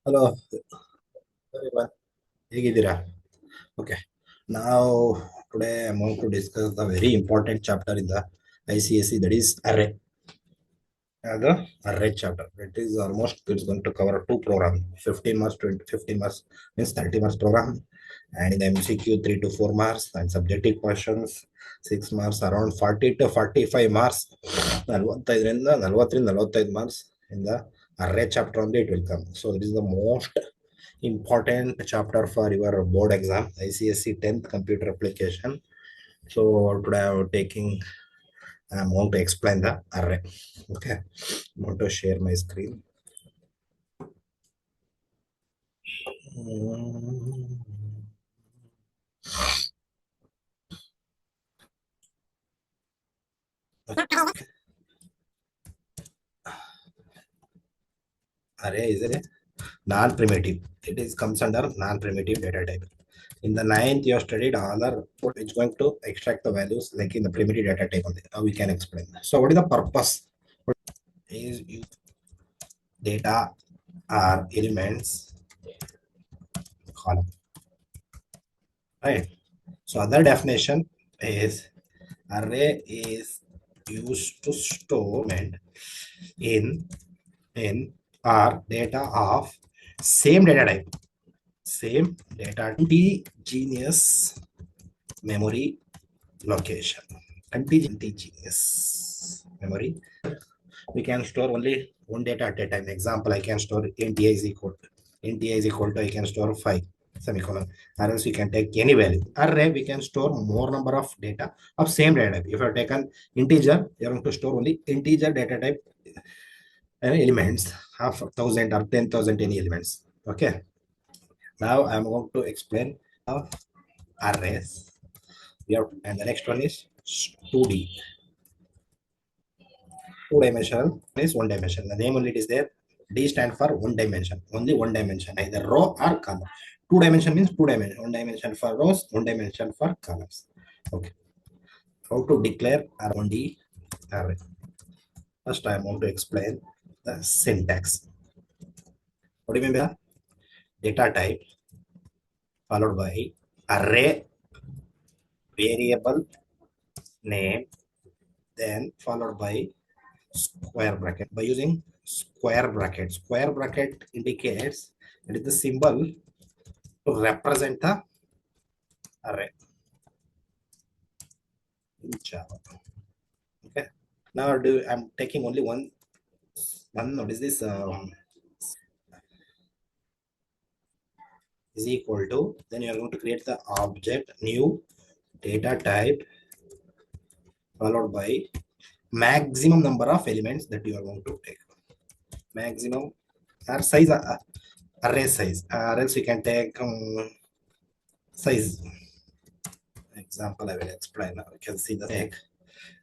Hello, everyone. ಹೇಗಿದ್ದೀರಾ? Okay. Now, today I'm going to discuss the very important chapter in the ICSE, that is array. The array chapter. It is almost, it's going to cover two programs, 15 marks, 20, 15 marks means 30 marks program, and in the MCQ 3 to 4 marks, and subjective questions 6 marks, around 40 to 45 marks, 45ರಿಂದ 40ರಿಂದ 45 marks in the array chapter only it will come. So this is the most important chapter for your board exam, ICSE 10th computer application. So today I'm going to explain the array. Okay, I'm going to share my screen. Array is a non-primitive. It is comes under non-primitive data type. In the ninth, you have studied other which going to extract the values like in the primitive data type only. Now we can explain. So what is the purpose? Is data are elements column, right? So other definition is array is used to store in or data of same data type, same data contiguous memory location, contiguous memory. We can store only one data at a time. Example, I can store int a is equal to I can store 5 semicolon, or else we can take any value. Array, we can store more number of data of same data type. If you have taken integer, you are going to store only integer data type elements of 1000 or 10,000 any elements. Okay, now I'm going to explain arrays. And the next one is 2D. Two dimensional is one dimension. The name only it is there. D stand for one dimension, only one dimension, either row or column. Two dimension means two dimension, one dimension for rows, one dimension for columns. Okay, how to declare R1D array? First I want to explain the syntax. What do you mean by data type followed by array variable name, then followed by square bracket. By using square bracket indicates it is the symbol to represent the array in Java. Okay, now I'm taking only one. What is this? Is equal to, then you are going to create the object new data type followed by maximum number of elements that you are going to take. Maximum or size, array size, or else you can take size. Example I will explain. Now you can see the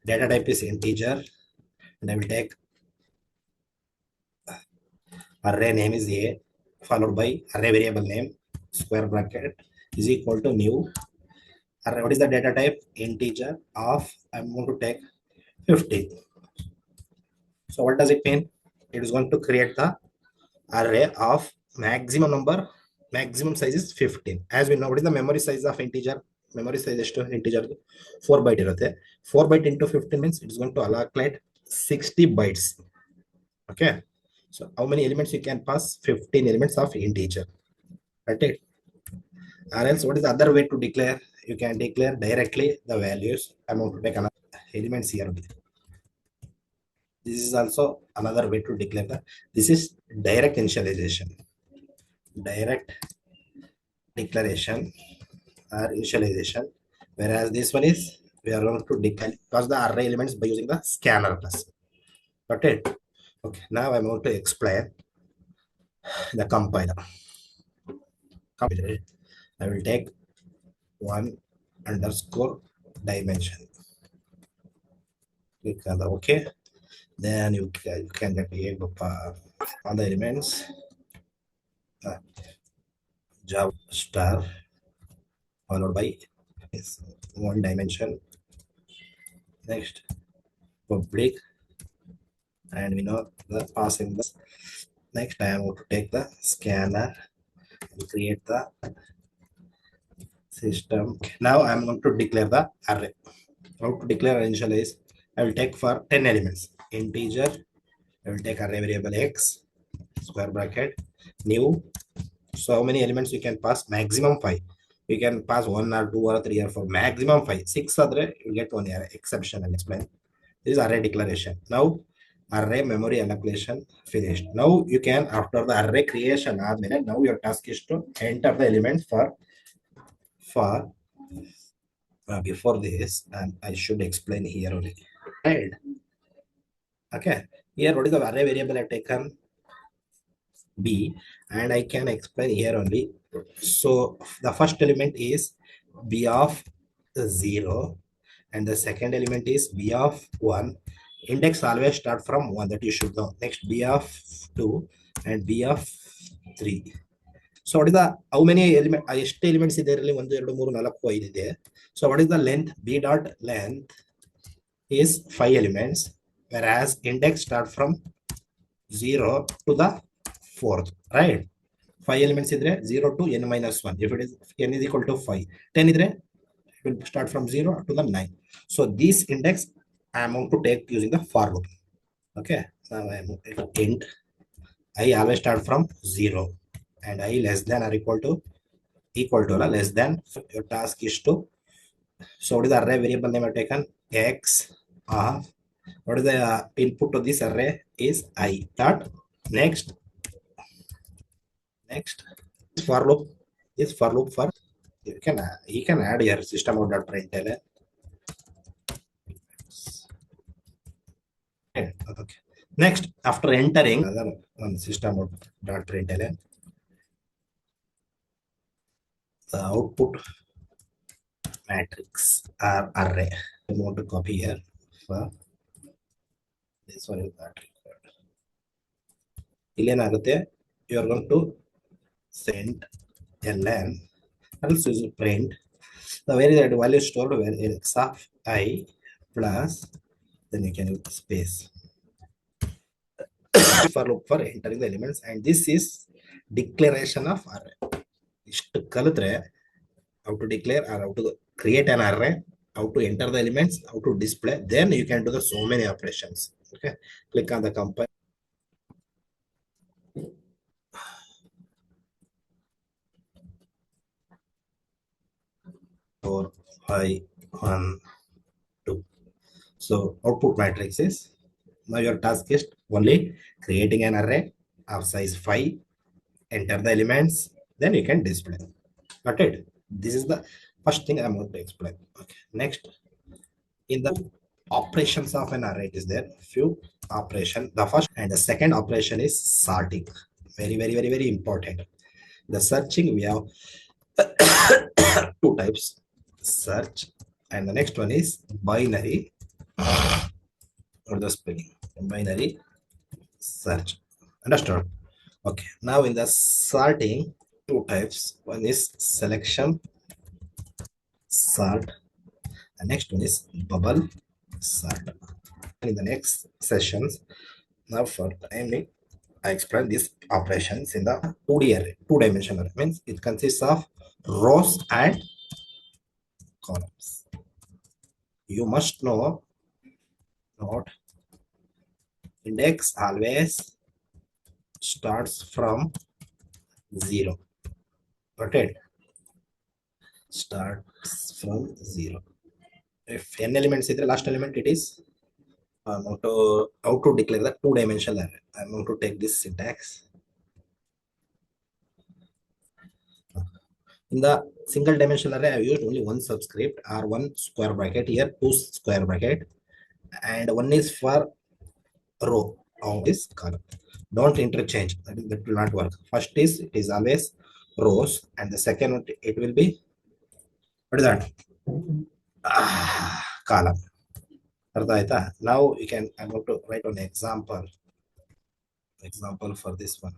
data type is integer, and I will take array name is a followed by array variable name square bracket is equal to new array. What is the data type? Integer of, I'm going to take 50. So what does it mean? It is going to create the array of maximum number. Maximum size is 15. As we know, what is the memory size of integer? Memory size is to integer 4 byte irutte. 4 byte into 15 means it is going to allocate 60 bytes. Okay, so how many elements you can pass? 15 elements of integer. Right? Or else, what is the other way to declare? You can declare directly the values. I'm going to take another elements here. This is also another way to declare that. This is direct initialization. Direct declaration or initialization. Whereas this one is, we are going to declare because the array elements by using the scanner class. Got it? Okay, now I'm going to explain the compiler. I will take one underscore dimension. Click on the OK. Then you can get all the elements. Java star followed by one dimension. Next, public, and we know the passing this Next, I am going to take the scanner and create the system. Now I am going to declare the array. How to declare initialize? I will take for 10 elements. Integer, I will take array variable x, square bracket, new. So how many elements you can pass? Maximum 5. You can pass 1 or 2 or 3 or 4. Maximum 5. 6 other you get one error. Exception, I'll explain. This is array declaration. Now array memory allocation finished. Now you can, after the array creation, now your task is to enter the elements for before this, and I should explain here only. Right. Okay. Here, what is the array variable I've taken? B, and I can explain here only. So the first element is B of 0, and the second element is B of 1. Index always start from 1, that you should know. Next, B of 2 and B of 3. So what is the, how many element, ಎಷ್ಟು elements ಇದೆ ಇದರಲ್ಲಿ? 1 2 3 4 5 ಇದೆ. So what is the length? B dot length is 5 elements, whereas index start from 0 to the 4th, right? 5 elements idre 0 to n minus 1. If it is n is equal to 5, 10 idre it will start from 0 to the 9. So this index I am going to take using the for loop. Okay, now I am int I always start from 0 and I less than or equal to less than. Your task is to, so what is the array variable name I've taken? X of, what is the input to this array is I dot. Next for loop is for loop for, you can add your system out dot println. Okay. Next, after entering another one system out dot println, the output matrix or array. I want to copy here for this one is not required. You are going to send ln, else use print. The where is that value stored? Where x of I plus, then you can use space for loop for entering the elements, and this is declaration of array. ಇಷ್ಟು ಕಲಿತ್ರೆ how to declare or how to create an array, how to enter the elements, how to display, then you can do the so many operations. Okay, click on the compile. 4 5 1 2. So output matrix is, now your task is only creating an array of size 5, enter the elements, then you can display. Got it? This is the first thing I'm going to explain. Okay, next, in the operations of an array is there few operation. The first and the second operation is sorting. Very important. The searching, we have two types, search, and the next one is binary, or the spelling binary search. Understood? Okay, now in the sorting, two types. One is selection sort, the next one is bubble sort. In the next sessions, now for timing, I explain these operations in the 2D array, two-dimensional array. Means it consists of rows and columns. You must know, not index always starts from 0. Okay, starts from 0. If n elements is the last element, it is how to declare the two-dimensional array. I'm going to take this syntax. In the single dimensional array, I used only one subscript or one square bracket. Here, two square bracket, and one is for row of this column. Don't interchange. That will not work. First is, it is always rows, and the second one, it will be, what is that? Column. Now you can, I'm going to write an example for this one.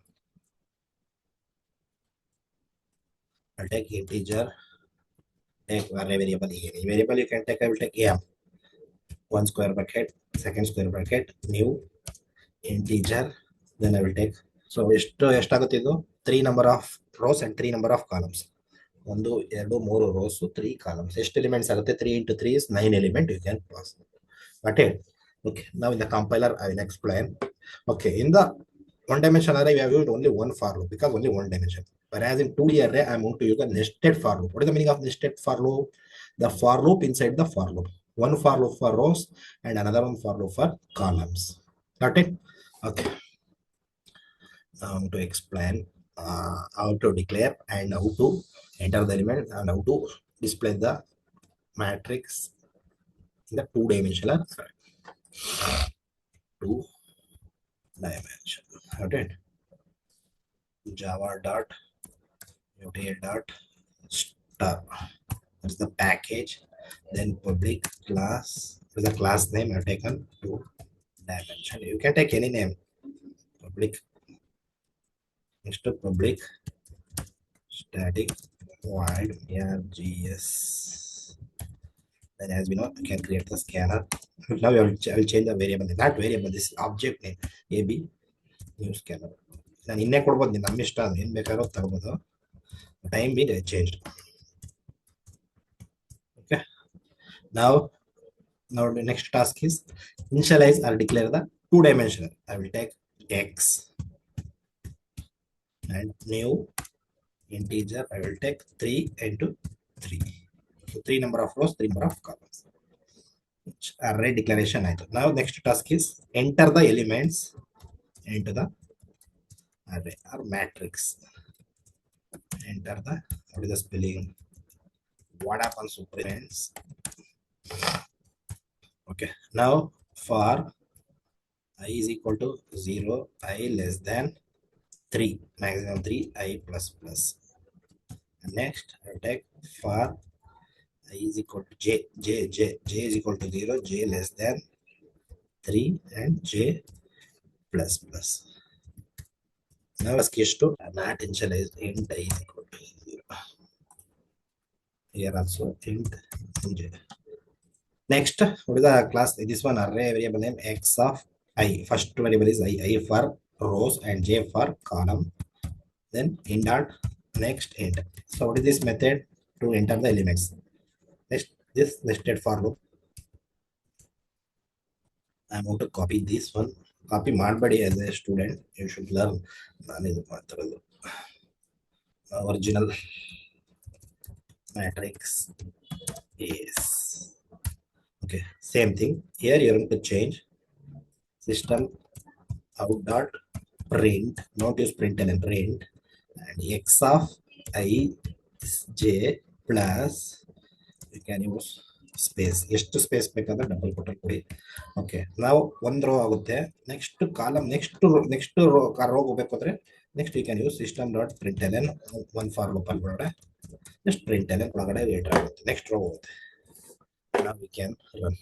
I'll take integer, take array variable. Any variable you can take, I will take m. One square bracket, second square bracket, new integer, then I will take so ಎಷ್ಟಾಗುತ್ತೆ ಇದು? 3 number of rows and 3 number of columns. 1 2 3 rose 3 columns. ಎಷ್ಟು elements ಆಗುತ್ತೆ? 3 into 3 is 9 element. You can pass. Got it? Okay. Now in the compiler, I will explain. Okay. In the one dimension array, we have used only one for loop because only one dimension. Whereas in 2D array, I am going to use a nested for loop. What is the meaning of nested for loop? The for loop inside the for loop. One for loop for rows and another one for loop for columns. Got it? Okay. Now I'm going to explain how to declare and how to enter the element and how to display the matrix in the two-dimensional array. Two dimension. Okay. Java dot util dot star. That's the package. Then public class. With the class name I've taken two dimension. You can take any name. Public. Next to public static void gs. Then as we know, you can create the scanner. Now I will change the variable. That variable, this object name ab new scanner. ನಾನು ಇನ್ನೇ ಕೊಡ್ಬೋದು, ನಮ್ಮ ಇಷ್ಟ, ಅದು ಏನು ಬೇಕಾದ್ರೂ ತಗೋಬೋದು. Time been change. Okay. Now the next task is initialize or declare the two-dimensional. I will take x and new integer. I will take 3 into 3. So 3 number of rows, 3 number of columns. Array declaration. Now next task is enter the elements into the array or matrix. Enter the, what is the spelling? What happens? Suprith. Okay. Now for I is equal to 0, I less than 3, maximum 3, I plus plus. And next I will take for I is equal to j is equal to 0, j less than 3 and j plus plus. Now ask is to not initialize int I is equal to 0. Here also int j. Next, what is the class? This one array variable name x of I. First variable is I for rows and j for column. Then int dot next int. So what is this method to enter the elements? Next, this nested for loop. I am going to copy this one. Copy madbadi as a student. You should learn. Original matrix is okay. Same thing here. You are going to change system out dot print, not use print and print, and x of I j plus you can use space. ಎಷ್ಟು space ಬೇಕಾದ್ರೆ double ಕೊಟ್ಟರೆ ಕೊಡಿ. Okay, ನಾವು ಒಂದು rho ಆಗುತ್ತೆ. Next column next row ಹೋಗ್ಬೇಕು ಅಂದ್ರೆ next you can use system dot print L one for loop ಅಲ್ಲಿ ಒಳಗಡೆ ನೆಕ್ಸ್ಟ್ ಪ್ರಿಂಟ್ ಎಲ್ ಒಳಗಡೆ ವೇಟ್ ಆಗುತ್ತೆ. ನೆಕ್ಸ್ಟ್ ರೋ ಹೋಗುತ್ತೆ. ನಾವು we can run.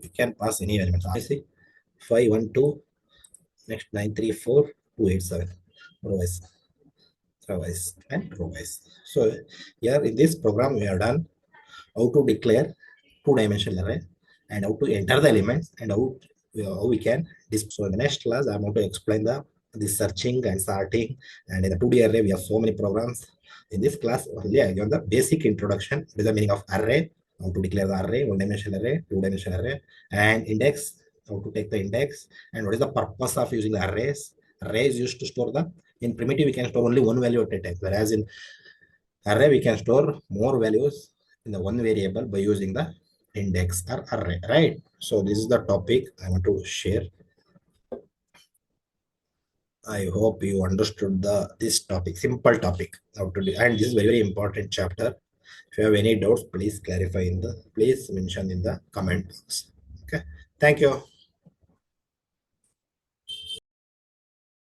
You can pass any element. I see 5 1 2 next 9 3 4 2 8 7 row wise and row wise. So here in this program we have done how to declare two-dimensional array and how to enter the elements and how we can display. So in the next class I'm going to explain the searching and sorting, and in the 2D array we have so many programs. In this class only I give the basic introduction. What is the meaning of array, how to declare the array, one-dimensional array, two-dimensional array, and index, how to take the index, and what is the purpose of using the arrays. Arrays used to store the, in primitive we can store only one value at a time, whereas in array we can store more values in the one variable by using the index or array, right? So this is the topic I want to share. I hope you understood this topic, simple topic, how to do, and this is very important chapter. If you have any doubts, please clarify please mention in the comment box. Okay, thank you.